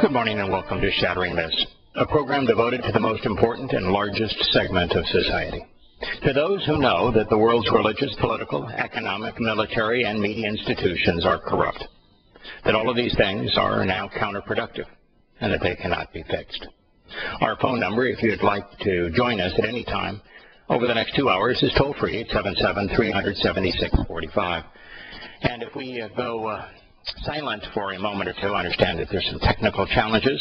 Good morning and welcome to Shattering Myths, a program devoted to the most important and largest segment of society. To those who know that the world's religious, political, economic, military, and media institutions are corrupt, that all of these things are now counterproductive, and that they cannot be fixed. Our phone number, if you'd like to join us at any time over the next 2 hours, is toll-free, 877-300-7645. And if we go silent for a moment or two, I understand that there's some technical challenges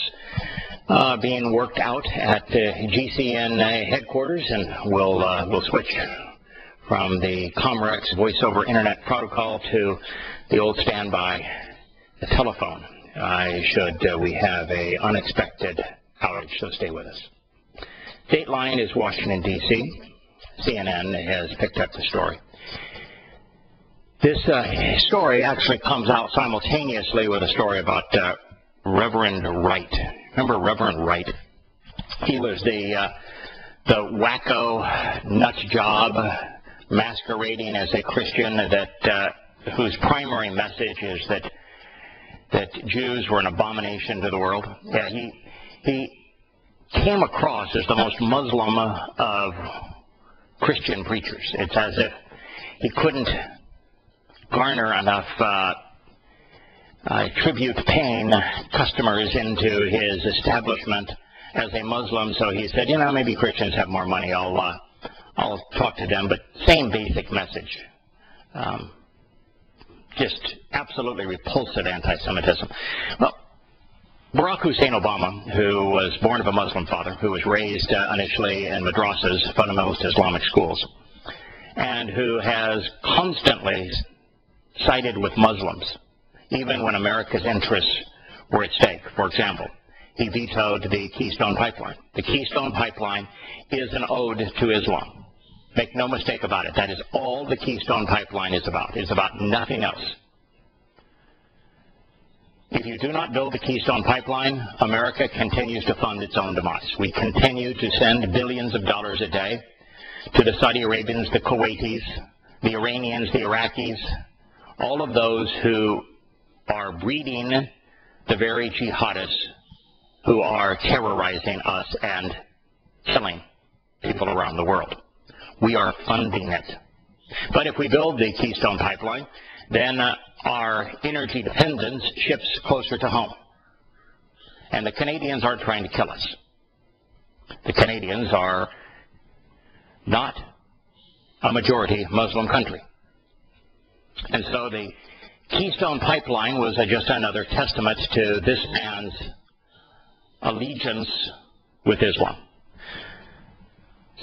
being worked out at GCN headquarters, and we'll switch from the Comrex voice-over internet protocol to the old standby telephone. We have a unexpected outage, so stay with us. Dateline is Washington, D.C. CNN has picked up the story. This story actually comes out simultaneously with a story about Reverend Wright. Remember Reverend Wright? He was the wacko nut job masquerading as a Christian whose primary message is that Jews were an abomination to the world. Yeah, he came across as the most Muslim of Christian preachers. It's as if he couldn't garner enough tribute-paying customers into his establishment as a Muslim, so he said, maybe Christians have more money, I'll talk to them, but same basic message. Just absolutely repulsive anti-Semitism. Well, Barack Hussein Obama, who was born of a Muslim father, who was raised initially in madrasas, fundamentalist Islamic schools, and who has constantly sided with Muslims, even when America's interests were at stake. For example, he vetoed the Keystone Pipeline. The Keystone Pipeline is an ode to Islam. Make no mistake about it. That is all the Keystone Pipeline is about. It's about nothing else. If you do not build the Keystone Pipeline, America continues to fund its own demise. We continue to send billions of dollars a day to the Saudi Arabians, the Kuwaitis, the Iranians, the Iraqis, all of those who are breeding the very jihadists who are terrorizing us and killing people around the world. We are funding it. But if we build the Keystone Pipeline, then our energy dependence shifts closer to home. And the Canadians aren't trying to kill us. The Canadians are not a majority Muslim country. And so the Keystone Pipeline was just another testament to this man's allegiance with Islam.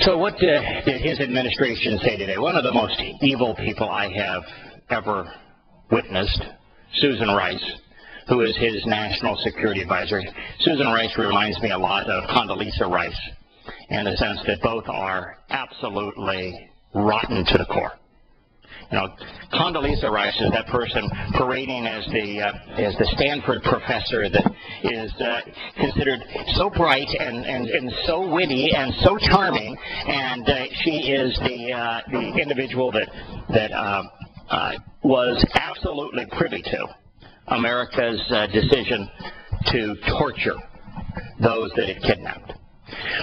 So what did his administration say today? One of the most evil people I have ever witnessed, Susan Rice, who is his national security advisor. Susan Rice reminds me a lot of Condoleezza Rice in the sense that both are absolutely rotten to the core. Condoleezza Rice is that person parading as the Stanford professor that is considered so bright and so witty and so charming, and she is the individual that was absolutely privy to America's decision to torture those that it kidnapped.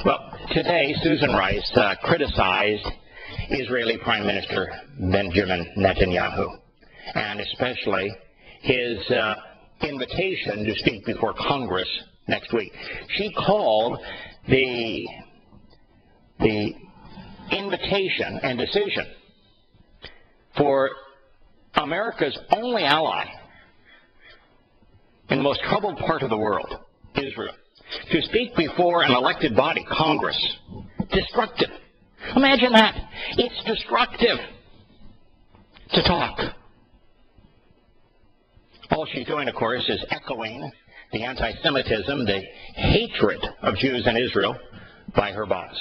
Well, today Susan Rice criticized Israeli Prime Minister Benjamin Netanyahu, and especially his invitation to speak before Congress next week. She called the invitation and decision for America's only ally in the most troubled part of the world, Israel, to speak before an elected body, Congress, destructive. Imagine that. It's destructive to talk. All she's doing, of course, is echoing the anti-Semitism, the hatred of Jews in Israel by her boss.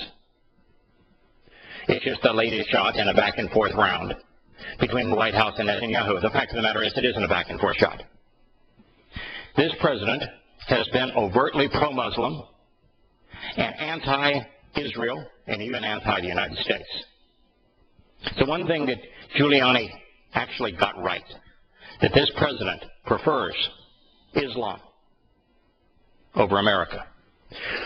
It's just the latest shot in a back-and-forth round between the White House and Netanyahu. The fact of the matter is it isn't a back-and-forth shot. This president has been overtly pro-Muslim and anti-Israel and even anti the United States. So one thing that Giuliani actually got right, that this president prefers Islam over America.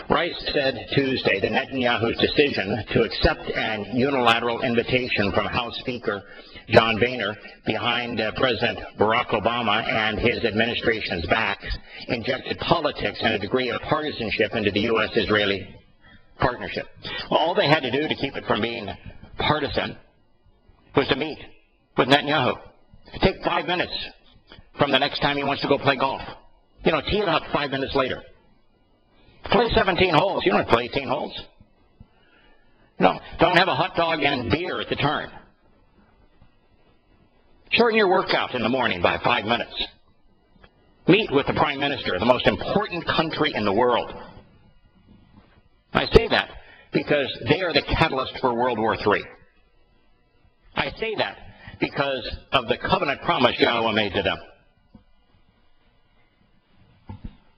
Wright said Tuesday that Netanyahu's decision to accept an unilateral invitation from House Speaker John Boehner behind President Barack Obama and his administration's backs injected politics and a degree of partisanship into the U.S.-Israeli partnership. Well, all they had to do to keep it from being partisan was to meet with Netanyahu. Take 5 minutes from the next time he wants to go play golf. You know, tee it up 5 minutes later. Play 17 holes. You don't have to play 18 holes. No, don't have a hot dog and beer at the turn. Shorten your workout in the morning by 5 minutes. Meet with the Prime Minister of the most important country in the world. I say that because they are the catalyst for World War III. I say that because of the covenant promise Yahowah made to them.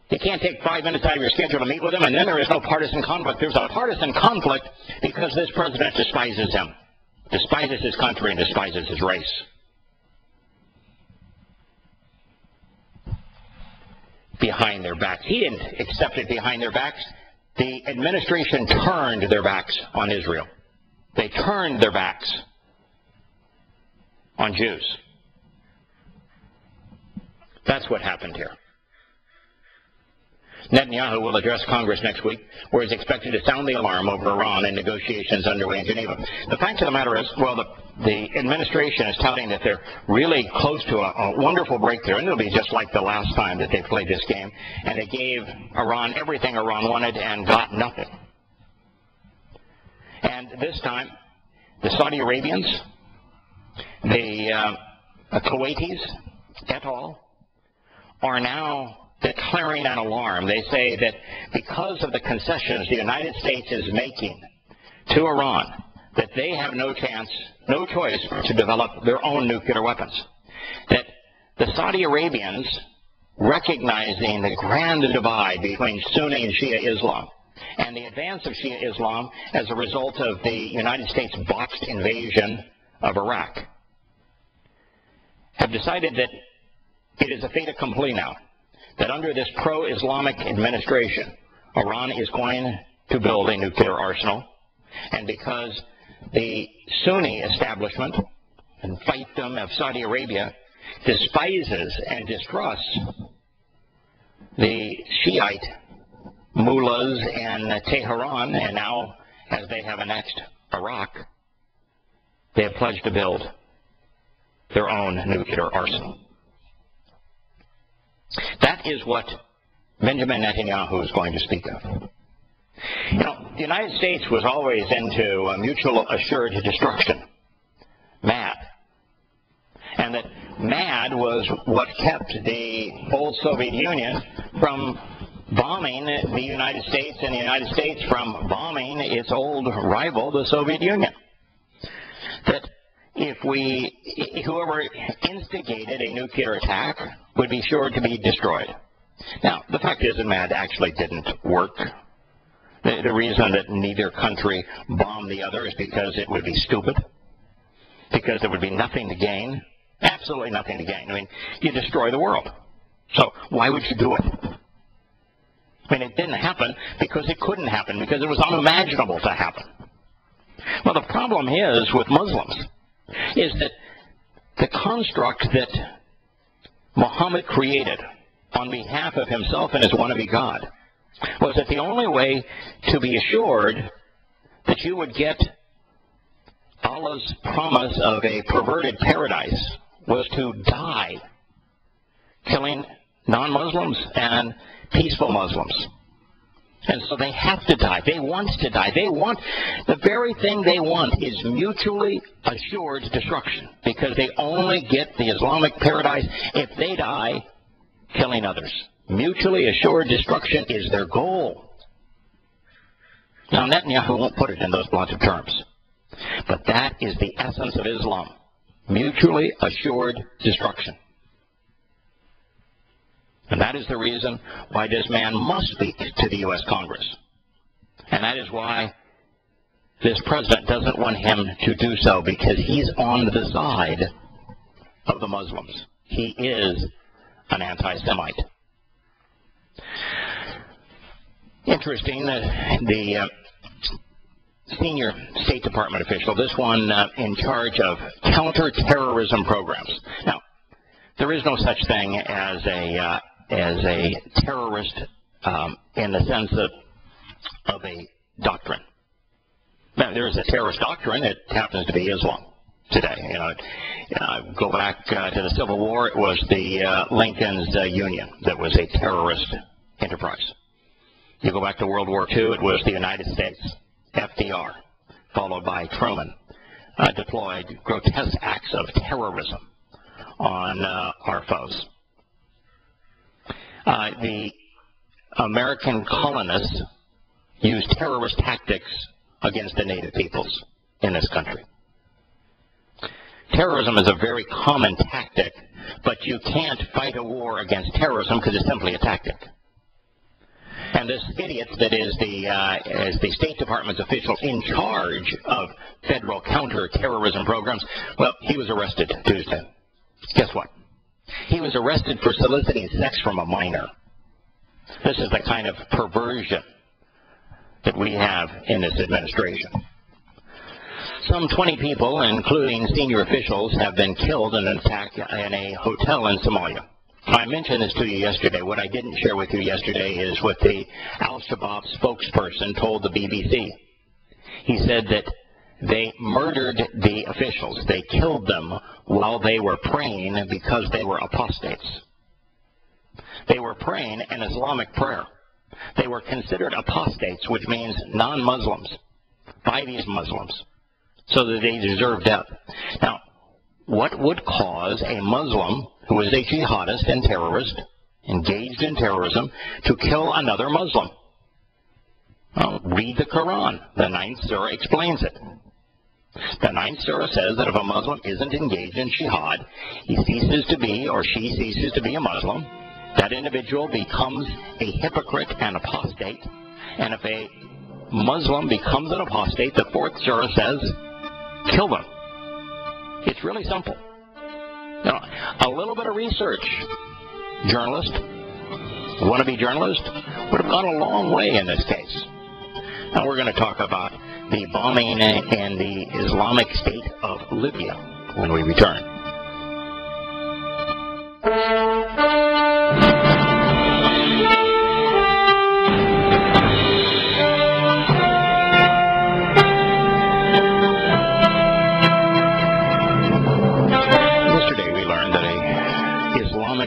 You can't take 5 minutes out of your schedule to meet with them, and then there is no partisan conflict. There's a partisan conflict because this president despises him, despises his country, and despises his race. Behind their backs. He didn't accept it behind their backs. The administration turned their backs on Israel. They turned their backs on Jews. That's what happened here. Netanyahu will address Congress next week, where he's expected to sound the alarm over Iran and negotiations underway in Geneva. The fact of the matter is, well, the administration is touting that they're really close to a wonderful breakthrough, and it'll be just like the last time that they played this game, and they gave Iran everything Iran wanted and got nothing. And this time, the Saudi Arabians, the Kuwaitis, et al., are now declaring an alarm. They say that because of the concessions the United States is making to Iran, that they have no chance, no choice to develop their own nuclear weapons. That the Saudi Arabians, recognizing the grand divide between Sunni and Shia Islam and the advance of Shia Islam as a result of the United States botched invasion of Iraq, have decided that it is a fait accompli now, that under this pro-Islamic administration, Iran is going to build a nuclear arsenal. And because the Sunni establishment and fiefdom of Saudi Arabia despises and distrusts the Shiite mullahs in Tehran, and now, as they have annexed Iraq, they have pledged to build their own nuclear arsenal. That is what Benjamin Netanyahu is going to speak of. You know, the United States was always into mutual assured destruction, MAD. And that MAD was what kept the old Soviet Union from bombing the United States and the United States from bombing its old rival, the Soviet Union. That whoever instigated a nuclear attack would be sure to be destroyed. Now, the fact is that MAD actually didn't work. The reason that neither country bombed the other is because it would be stupid, because there would be nothing to gain, absolutely nothing to gain. I mean, you destroy the world. So why would you do it? I mean, it didn't happen because it couldn't happen, because it was unimaginable to happen. Well, the problem is with Muslims is that the construct that Muhammad created on behalf of himself and his wannabe God was that the only way to be assured that you would get Allah's promise of a perverted paradise was to die killing non-Muslims and peaceful Muslims. And so they have to die. They want to die. They want, the very thing they want is mutually assured destruction, because they only get the Islamic paradise if they die killing others. Mutually assured destruction is their goal. Now, Netanyahu won't put it in those blunt terms, but that is the essence of Islam. Mutually assured destruction. And that is the reason why this man must speak to the U.S. Congress. And that is why this president doesn't want him to do so, because he's on the side of the Muslims. He is an anti-Semite. Interesting that the senior State Department official, this one in charge of counterterrorism programs. Now, there is no such thing as a terrorist in the sense of a doctrine. Now, there is a terrorist doctrine. It happens to be Islam today. Go back to the Civil War. It was the Lincoln's Union that was a terrorist enterprise. You go back to World War II. It was the United States, FDR, followed by Truman, deployed grotesque acts of terrorism on our foes. The American colonists used terrorist tactics against the native peoples in this country. Terrorism is a very common tactic, but you can't fight a war against terrorism because it's simply a tactic. And this idiot that is the State Department's official in charge of federal counterterrorism programs, well, he was arrested Tuesday. Guess what? He was arrested for soliciting sex from a minor. This is the kind of perversion that we have in this administration. Some 20 people, including senior officials, have been killed in an attack in a hotel in Somalia. I mentioned this to you yesterday. What I didn't share with you yesterday is what the al-Shabaab spokesperson told the BBC. He said that they murdered the officials. They killed them while they were praying because they were apostates. They were praying an Islamic prayer. They were considered apostates, which means non-Muslims, by these Muslims, so that they deserve death. Now, what would cause a Muslim who is a jihadist and terrorist, engaged in terrorism, to kill another Muslim? Well, read the Quran. The 9th Surah explains it. The 9th Surah says that if a Muslim isn't engaged in jihad, he ceases to be, or she ceases to be a Muslim. That individual becomes a hypocrite and apostate. And if a Muslim becomes an apostate, the 4th Surah says, kill them. It's really simple. A little bit of research, journalist, wannabe journalist, would have gone a long way in this case. Now we're going to talk about the bombing in the Islamic State of Libya when we return.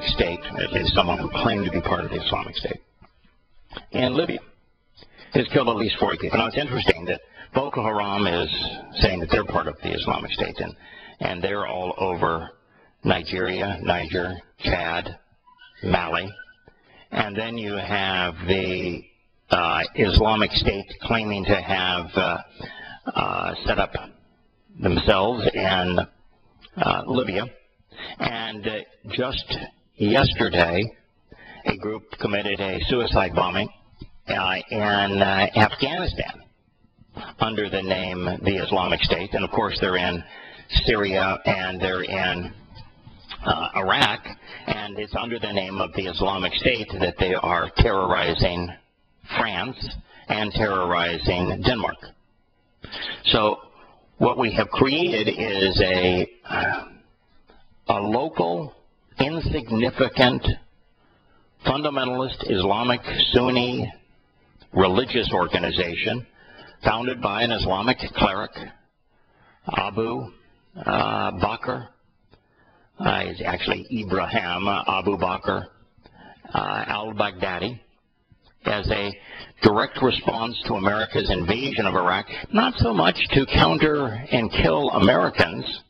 State, at least someone who claimed to be part of the Islamic State, in Libya has killed at least 40 people. Now, it's interesting that Boko Haram is saying that they're part of the Islamic State, and they're all over Nigeria, Niger, Chad, Mali. And then you have the Islamic State claiming to have set up themselves in Libya. And just yesterday, a group committed a suicide bombing in Afghanistan under the name the Islamic State. And of course, they're in Syria and they're in Iraq, and it's under the name of the Islamic State that they are terrorizing France and terrorizing Denmark. So what we have created is a local, insignificant, fundamentalist Islamic Sunni religious organization founded by an Islamic cleric, Abu Bakr. It's actually Ibrahim Abu Bakr al-Baghdadi, as a direct response to America's invasion of Iraq, not so much to counter and kill Americans,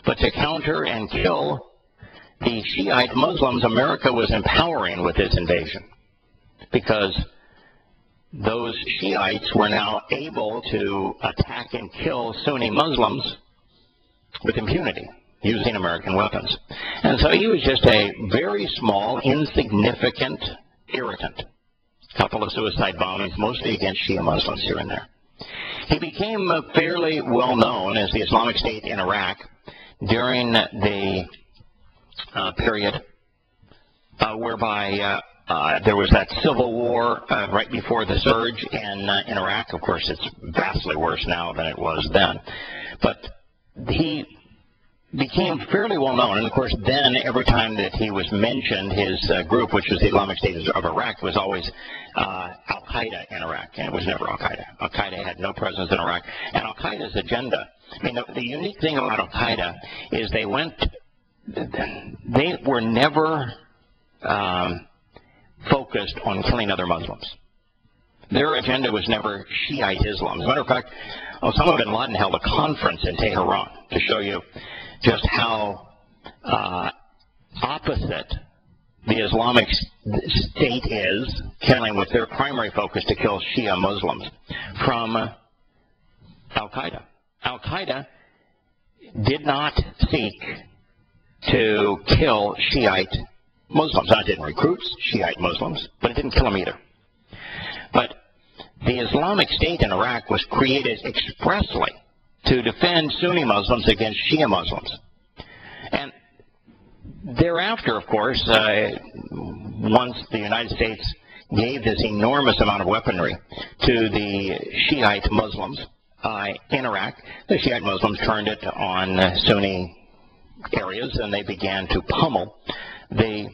but to counter and kill the Shiite Muslims America was empowering with this invasion, because those Shiites were now able to attack and kill Sunni Muslims with impunity using American weapons. And so he was just a very small, insignificant irritant. A couple of suicide bombings, mostly against Shia Muslims here and there. He became fairly well known as the Islamic State in Iraq during the period whereby there was that civil war right before the surge in Iraq. Of course, it's vastly worse now than it was then. But he became fairly well known, and of course then every time that he was mentioned, his group, which was the Islamic State of Iraq, was always al-Qaeda in Iraq, and it was never al-Qaeda. Al-Qaeda had no presence in Iraq, and al-Qaeda's agenda, I mean, the unique thing about al-Qaeda is they were never focused on killing other Muslims. Their agenda was never Shiite Islam. As a matter of fact, Osama bin Laden held a conference in Tehran to show you just how opposite the Islamic State is, killing with their primary focus to kill Shia Muslims, from al-Qaeda. Al-Qaeda did not seek to kill Shiite Muslims. Now, it didn't recruit Shiite Muslims, but it didn't kill them either. But the Islamic State in Iraq was created expressly to defend Sunni Muslims against Shia Muslims. And thereafter, of course, once the United States gave this enormous amount of weaponry to the Shiite Muslims in Iraq, the Shiite Muslims turned it on Sunni areas, and they began to pummel the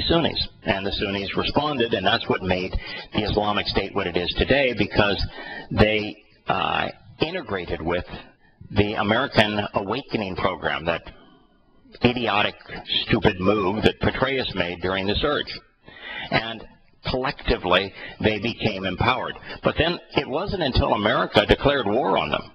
Sunnis. And the Sunnis responded, and that's what made the Islamic State what it is today, because they integrated with the American Awakening program, that idiotic, stupid move that Petraeus made during the surge. And collectively, they became empowered. But then it wasn't until America declared war on them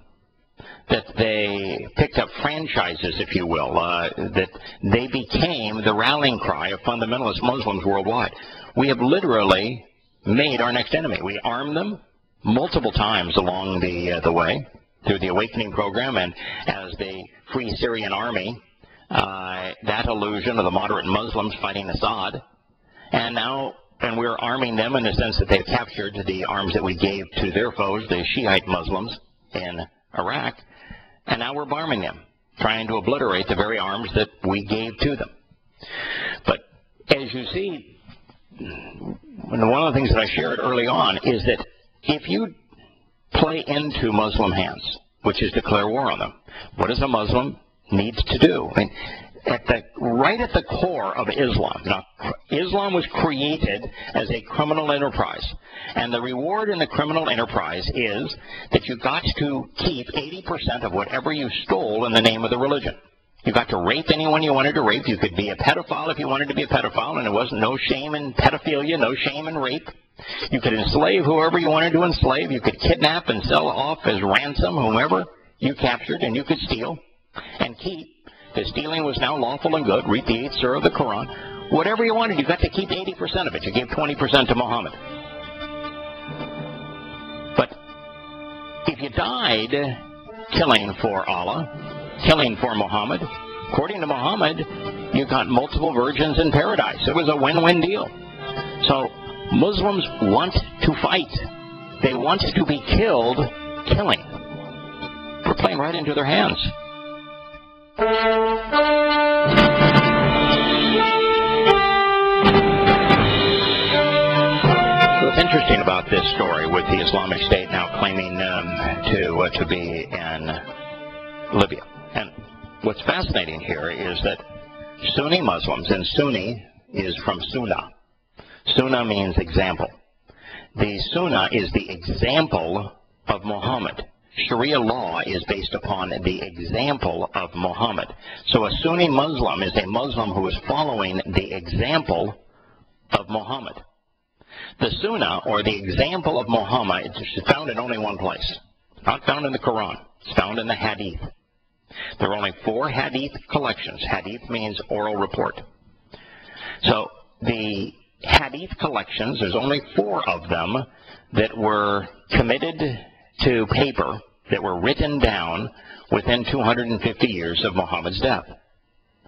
that they picked up franchises, if you will, that they became the rallying cry of fundamentalist Muslims worldwide. We have literally made our next enemy. We armed them multiple times along the way through the Awakening program, and as the Free Syrian Army, that illusion of the moderate Muslims fighting Assad, and we're arming them in the sense that they've captured the arms that we gave to their foes, the Shiite Muslims in Iraq, and now we're bombing them, trying to obliterate the very arms that we gave to them. But as you see, one of the things that I shared early on is that if you play into Muslim hands, which is declare war on them, what does a Muslim need to do? I mean, right at the core of Islam. Now, Islam was created as a criminal enterprise, and the reward in the criminal enterprise is that you got to keep 80% of whatever you stole in the name of the religion. You got to rape anyone you wanted to rape. You could be a pedophile if you wanted to be a pedophile, and there was no shame in pedophilia, no shame in rape. You could enslave whoever you wanted to enslave. You could kidnap and sell off as ransom whomever you captured, and you could steal and keep. The stealing was now lawful and good. Read the 8th surah of the Quran. Whatever you wanted, you got to keep 80% of it. You gave 20% to Muhammad. But if you died killing for Allah, killing for Muhammad, according to Muhammad, you got multiple virgins in paradise. It was a win-win deal. So Muslims want to fight. They want to be killed killing. We're playing right into their hands. What's interesting about this story with the Islamic State now claiming to be in Libya, and what's fascinating here is that Sunni Muslims, and Sunni is from Sunnah. Sunnah means example. The Sunnah is the example of Muhammad. Sharia law is based upon the example of Muhammad. So a Sunni Muslim is a Muslim who is following the example of Muhammad. The Sunnah, or the example of Muhammad, is found in only one place. It's not found in the Quran. It's found in the Hadith. There are only 4 Hadith collections. Hadith means oral report. So the Hadith collections, there's only 4 of them that were committed to paper, that were written down within 250 years of Muhammad's death.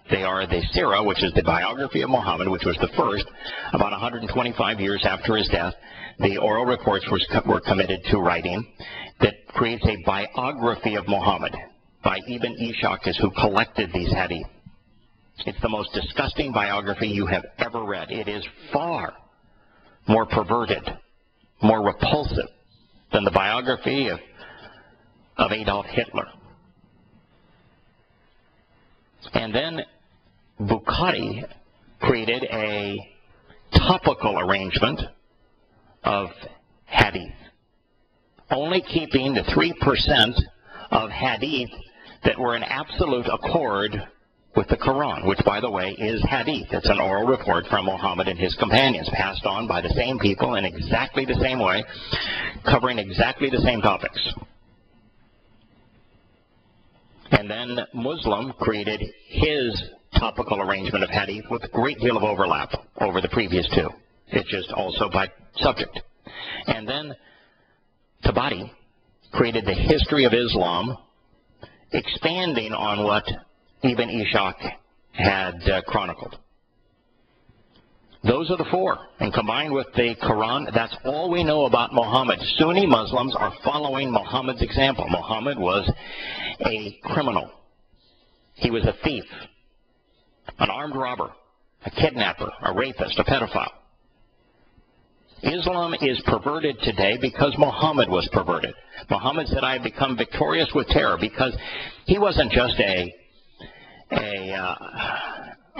They are the Sirah, which is the biography of Muhammad, which was the first, about 125 years after his death. The oral reports were committed to writing that creates a biography of Muhammad by Ibn Ishaq, is who collected these hadith. It's the most disgusting biography you have ever read. It is far more perverted, more repulsive than the biography of Adolf Hitler. And then Bukhari created a topical arrangement of hadith, only keeping the 3% of hadith that were in absolute accord with the Quran, which, by the way, is hadith. It's an oral report from Muhammad and his companions, passed on by the same people in exactly the same way, covering exactly the same topics. And then Muslim created his topical arrangement of hadith with a great deal of overlap over the previous two. It's just also by subject. And then Tabari created the history of Islam, expanding on what Ibn Ishaq had chronicled. Those are the four. And combined with the Quran, that's all we know about Muhammad. Sunni Muslims are following Muhammad's example. Muhammad was a criminal. He was a thief, an armed robber, a kidnapper, a rapist, a pedophile. Islam is perverted today because Muhammad was perverted. Muhammad said, I have become victorious with terror, because he wasn't just a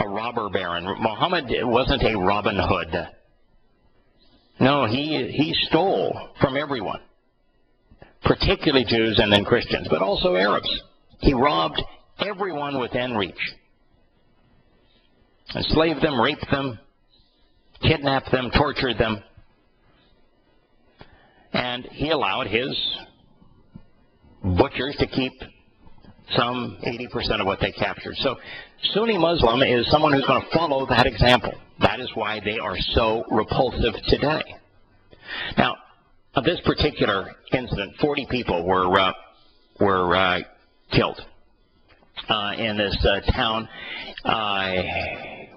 robber baron. Muhammad wasn't a Robin Hood. No, he stole from everyone, particularly Jews and then Christians, but also Arabs. He robbed everyone within reach, enslaved them, raped them, kidnapped them, tortured them, and he allowed his butchers to keep some 80% of what they captured. So Sunni Muslim is someone who's going to follow that example. That is why they are so repulsive today. Now, of this particular incident, 40 people were killed in this town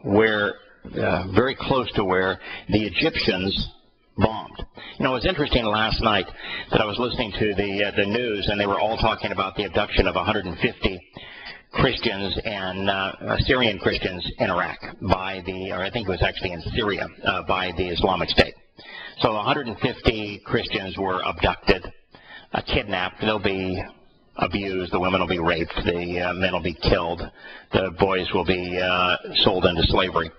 where very close to where the Egyptians bombed. You know, it was interesting last night that I was listening to the news, and they were all talking about the abduction of 150 Christians and Syrian Christians in Iraq by the, or I think it was actually in Syria, by the Islamic State. So 150 Christians were abducted, kidnapped. They'll be abused. The women will be raped. The men will be killed. The boys will be sold into slavery.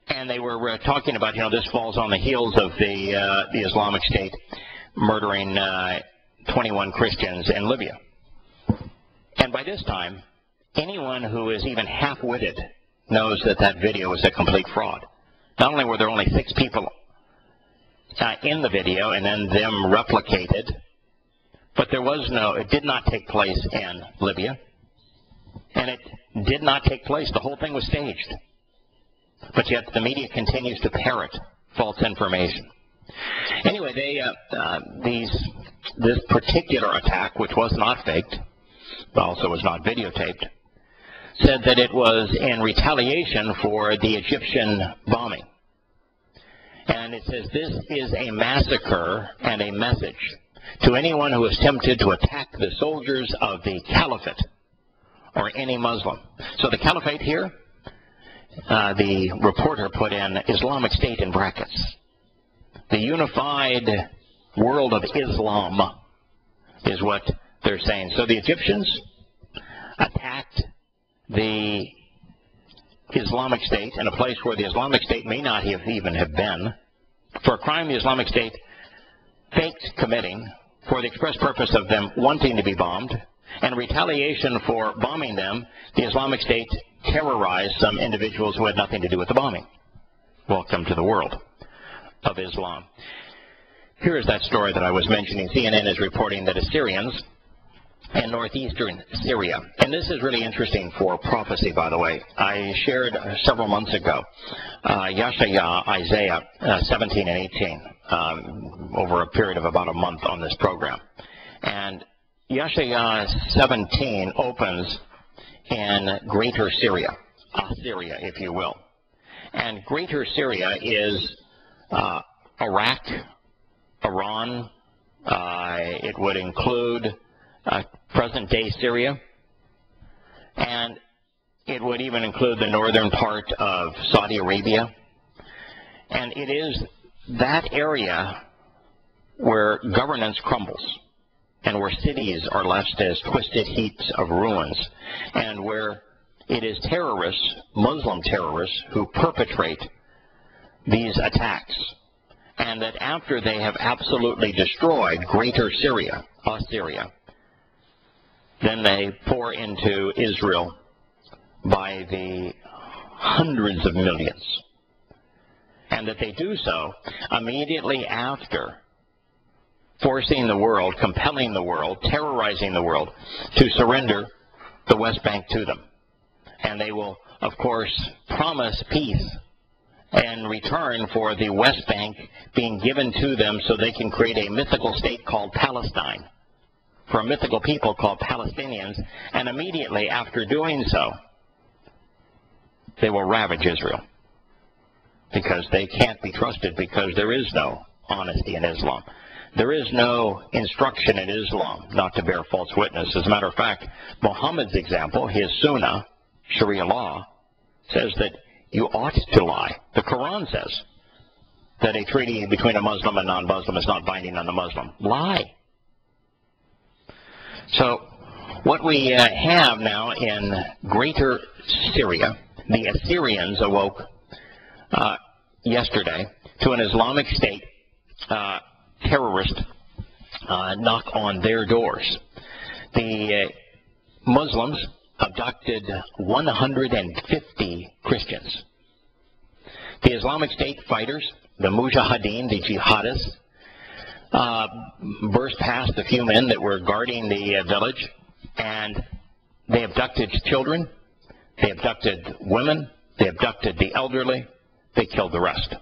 And they were talking about, you know, this falls on the heels of the Islamic State murdering 21 Christians in Libya. And by this time, anyone who is even half-witted knows that that video is a complete fraud. Not only were there only 6 people in the video and then them replicated, but there was it did not take place in Libya. And it did not take place. The whole thing was staged. But yet the media continues to parrot false information. Anyway, this particular attack, which was not faked, but also was not videotaped, said that it was in retaliation for the Egyptian bombing. And it says this is a massacre and a message to anyone who is tempted to attack the soldiers of the Caliphate or any Muslim. So the Caliphate here, the reporter put in Islamic State in brackets. The unified world of Islam is what they're saying. So the Egyptians attacked the Islamic State in a place where the Islamic State may not even have been, for a crime the Islamic State faked committing for the express purpose of them wanting to be bombed, and retaliation for bombing them, the Islamic State terrorized some individuals who had nothing to do with the bombing. Welcome to the world of Islam. Here is that story that I was mentioning. CNN is reporting that Assyrians in northeastern Syria, and this is really interesting for prophecy, by the way. I shared several months ago Yahowah, Isaiah 17 and 18 over a period of about a month on this program. And Yahowah 17 opens in Greater Syria, Assyria, if you will. And Greater Syria is Iraq, Iran. It would include present-day Syria. And It would even include the northern part of Saudi Arabia. And it is that area where governance crumbles and where cities are left as twisted heaps of ruins, and where it is terrorists, Muslim terrorists, who perpetrate these attacks. And that after they have absolutely destroyed greater Syria, Assyria, then they pour into Israel by the hundreds of millions. And that they do so immediately after forcing the world, compelling the world, terrorizing the world to surrender the West Bank to them. And they will, of course, promise peace in return for the West Bank being given to them so they can create a mythical state called Palestine, for a mythical people called Palestinians. And immediately after doing so, they will ravage Israel, because they can't be trusted, because there is no honesty in Islam. There is no instruction in Islam not to bear false witness. As a matter of fact, Muhammad's example, his Sunnah, Sharia law, says that you ought to lie. The Quran says that a treaty between a Muslim and non-Muslim is not binding on the Muslim. Lie. So what we have now in greater Syria, the Assyrians awoke yesterday to an Islamic State terrorist knock on their doors. The Muslims abducted 150 Christians. The Islamic State fighters, the Mujahideen, the jihadists, burst past the few men that were guarding the village, and they abducted children, they abducted women, they abducted the elderly, they killed the rest.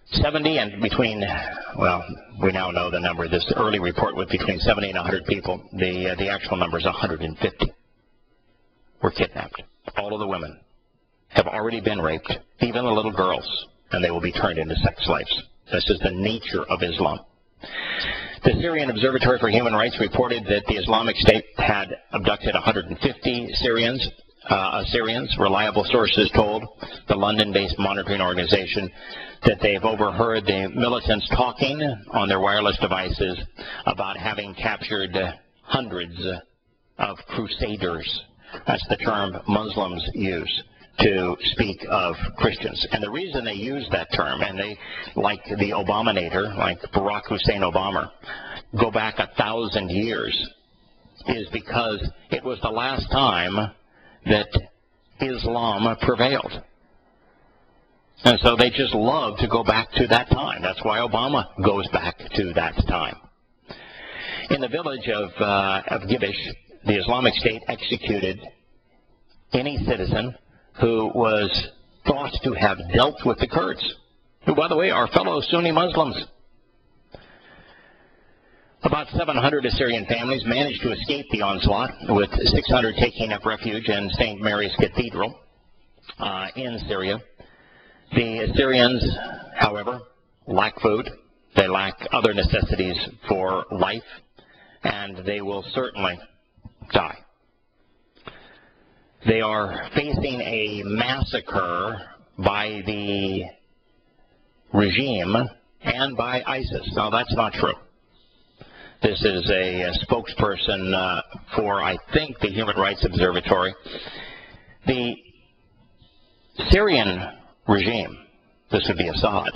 70 and between, well, we now know the number. This early report was between 70 and 100 people. The actual number is 150 were kidnapped. All of the women have already been raped, even the little girls, and they will be turned into sex slaves. This is the nature of Islam. The Syrian Observatory for Human Rights reported that the Islamic State had abducted 150 Assyrians. Reliable sources told the London-based monitoring organization that they've overheard the militants talking on their wireless devices about having captured hundreds of crusaders. That's the term Muslims use to speak of Christians. And the reason they use that term, and they, like the Obamator, like Barack Hussein Obama, go back 1,000 years, is because it was the last time that Islam prevailed. And so they just love to go back to that time. That's why Obama goes back to that time. In the village of Gibesh, the Islamic State executed any citizen who was thought to have dealt with the Kurds, who, by the way, are fellow Sunni Muslims. About 700 Assyrian families managed to escape the onslaught, with 600 taking up refuge in St. Mary's Cathedral in Syria. The Assyrians, however, lack food. They lack other necessities for life, and they will certainly die. They are facing a massacre by the regime and by ISIS. Now, that's not true. This is a spokesperson for, I think, the Human Rights Observatory. The Syrian regime, this would be Assad,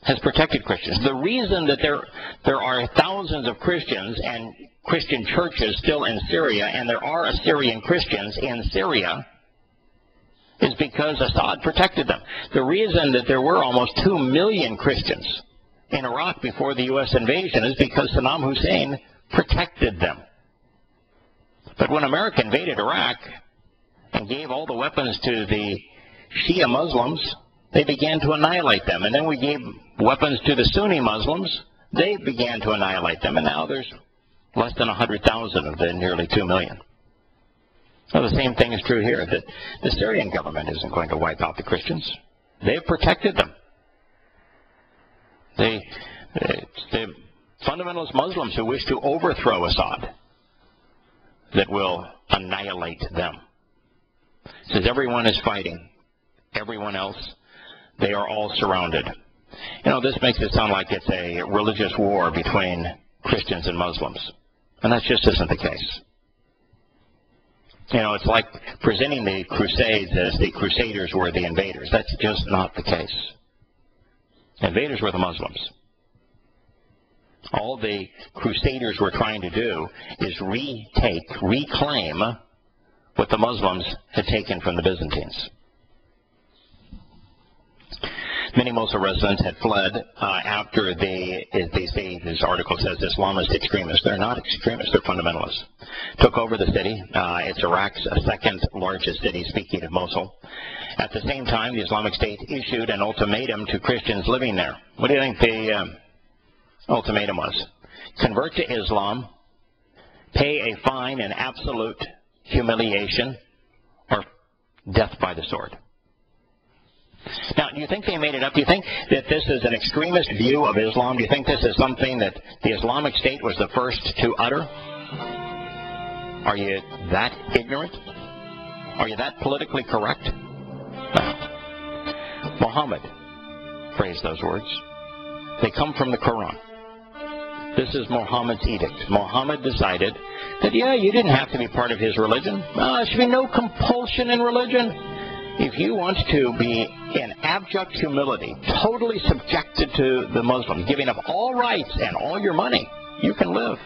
has protected Christians. The reason that there are thousands of Christians and Christian churches still in Syria, and there are Assyrian Christians in Syria, is because Assad protected them. The reason that there were almost 2 million Christians in Iraq before the U.S. invasion is because Saddam Hussein protected them. But when America invaded Iraq and gave all the weapons to the Shia Muslims, they began to annihilate them. And then we gave weapons to the Sunni Muslims, they began to annihilate them. And now there's less than 100,000 of the nearly 2 million. Well, the same thing is true here. The Syrian government isn't going to wipe out the Christians. They've protected them. The fundamentalist Muslims who wish to overthrow Assad, that will annihilate them. Since everyone is fighting everyone else, they are all surrounded. You know, this makes it sound like it's a religious war between Christians and Muslims. And that just isn't the case. You know, it's like presenting the Crusades as the Crusaders were the invaders. That's just not the case. Invaders were the Muslims. All the Crusaders were trying to do is reclaim what the Muslims had taken from the Byzantines. Many Mosul residents had fled after this article says Islamist extremists. They're not extremists, they're fundamentalists. Took over the city. It's Iraq's second largest city, speaking of Mosul. At the same time, the Islamic State issued an ultimatum to Christians living there. What do you think the ultimatum was? Convert to Islam, pay a fine and absolute humiliation, or death by the sword. Now, do you think they made it up? Do you think that this is an extremist view of Islam? Do you think this is something that the Islamic State was the first to utter? Are you that ignorant? Are you that politically correct? No. Muhammad phrased those words. They come from the Quran. This is Muhammad's edict. Muhammad decided that, yeah, you didn't have to be part of his religion. There should be no compulsion in religion. If you want to be in abject humility, totally subjected to the Muslims, giving up all rights and all your money, you can live.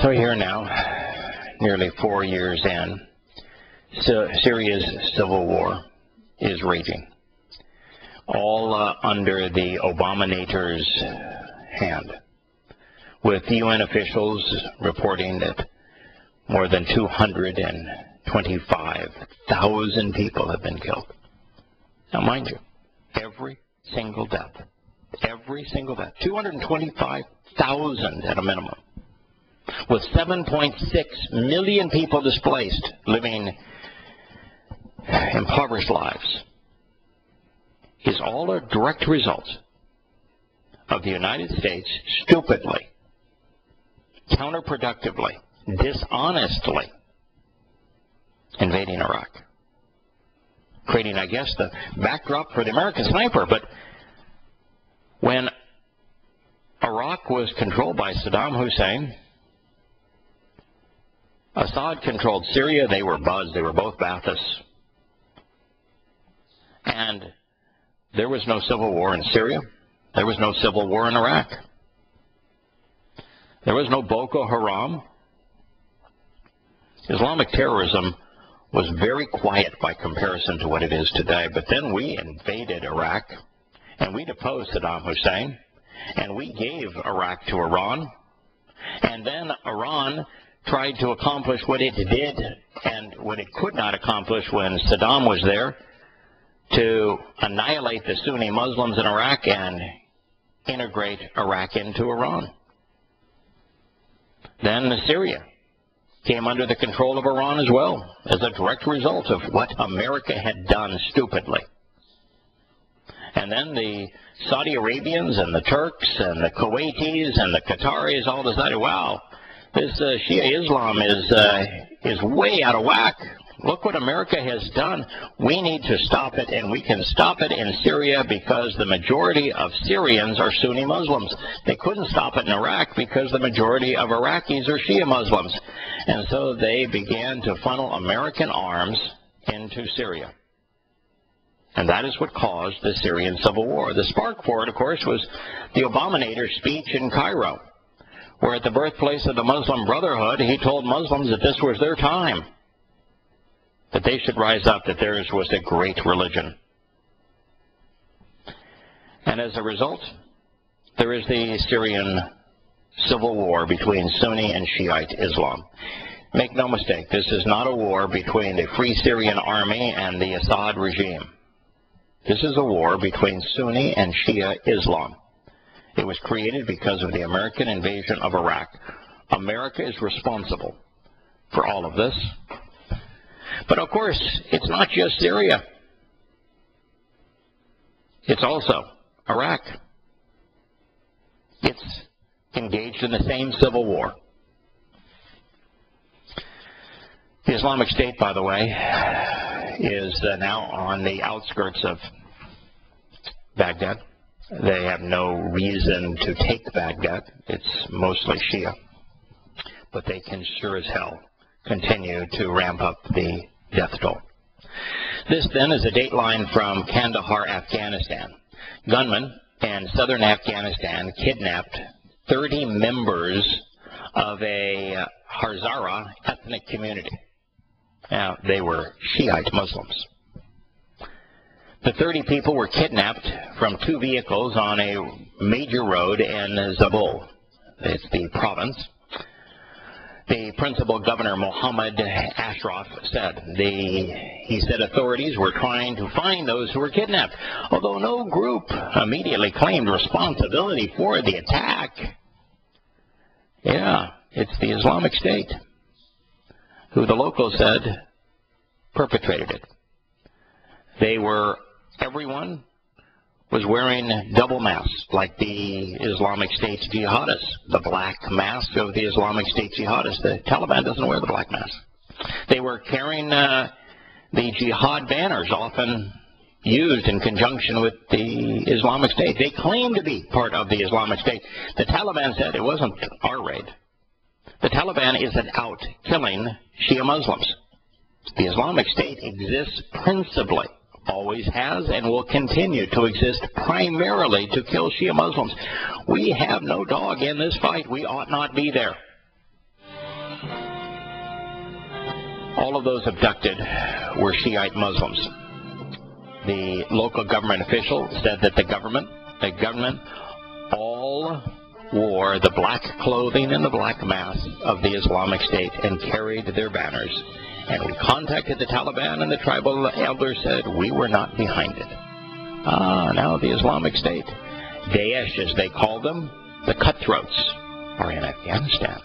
So here now, nearly 4 years in, Syria's civil war is raging, all under the Obama-nator's hand, with UN officials reporting that more than 225,000 people have been killed. Now, mind you, every single death, 225,000 at a minimum, with 7.6 million people displaced, living impoverished lives, is all a direct result of the United States stupidly, counterproductively, dishonestly invading Iraq. Creating, I guess, the backdrop for the American sniper. But when Iraq was controlled by Saddam Hussein, Assad controlled Syria. They were buds. They were both Baathists. And there was no civil war in Syria. There was no civil war in Iraq. There was no Boko Haram. Islamic terrorism was very quiet by comparison to what it is today. But then we invaded Iraq, and we deposed Saddam Hussein, and we gave Iraq to Iran. And then Iran tried to accomplish what it did and what it could not accomplish when Saddam was there, to annihilate the Sunni Muslims in Iraq and integrate Iraq into Iran. Then Syria came under the control of Iran as well, as a direct result of what America had done stupidly. And then the Saudi Arabians and the Turks and the Kuwaitis and the Qataris all decided, wow, this Shia Islam is way out of whack. Look what America has done. We need to stop it, and we can stop it in Syria because the majority of Syrians are Sunni Muslims. They couldn't stop it in Iraq because the majority of Iraqis are Shia Muslims. And so they began to funnel American arms into Syria. And that is what caused the Syrian civil war. The spark for it, of course, was the Obama-nator's speech in Cairo, where at the birthplace of the Muslim Brotherhood, he told Muslims that this was their time, that they should rise up, that theirs was a great religion. And as a result, there is the Syrian civil war between Sunni and Shiite Islam. Make no mistake, this is not a war between the Free Syrian Army and the Assad regime. This is a war between Sunni and Shia Islam. It was created because of the American invasion of Iraq. America is responsible for all of this. But of course, it's not just Syria. It's also Iraq. It's engaged in the same civil war. The Islamic State, by the way, is now on the outskirts of Baghdad. They have no reason to take Baghdad. It's mostly Shia. But they can sure as hell continue to ramp up the death toll. This then is a dateline from Kandahar, Afghanistan. Gunmen in southern Afghanistan kidnapped 30 members of a Hazara ethnic community. Now, they were Shiite Muslims. The 30 people were kidnapped from 2 vehicles on a major road in Zabul. It's the province. The principal governor, Mohammed Ashraf, said authorities were trying to find those who were kidnapped, although no group immediately claimed responsibility for the attack. Yeah, it's the Islamic State, who the locals said perpetrated it. Everyone was wearing double masks, like the Islamic State's jihadists, the black mask of the Islamic State jihadists. The Taliban doesn't wear the black mask. They were carrying the jihad banners, often used in conjunction with the Islamic State. They claimed to be part of the Islamic State. The Taliban said it wasn't our raid. The Taliban isn't out killing Shia Muslims. The Islamic State exists principally, always has, and will continue to exist primarily to kill Shia Muslims. We have no dog in this fight. We ought not be there. All of those abducted were Shiite Muslims. The local government official said that the government all wore the black clothing and the black mask of the Islamic State and carried their banners. And we contacted the Taliban, and the tribal elders said we were not behind it. Now the Islamic State, Daesh as they call them, the cutthroats, are in Afghanistan.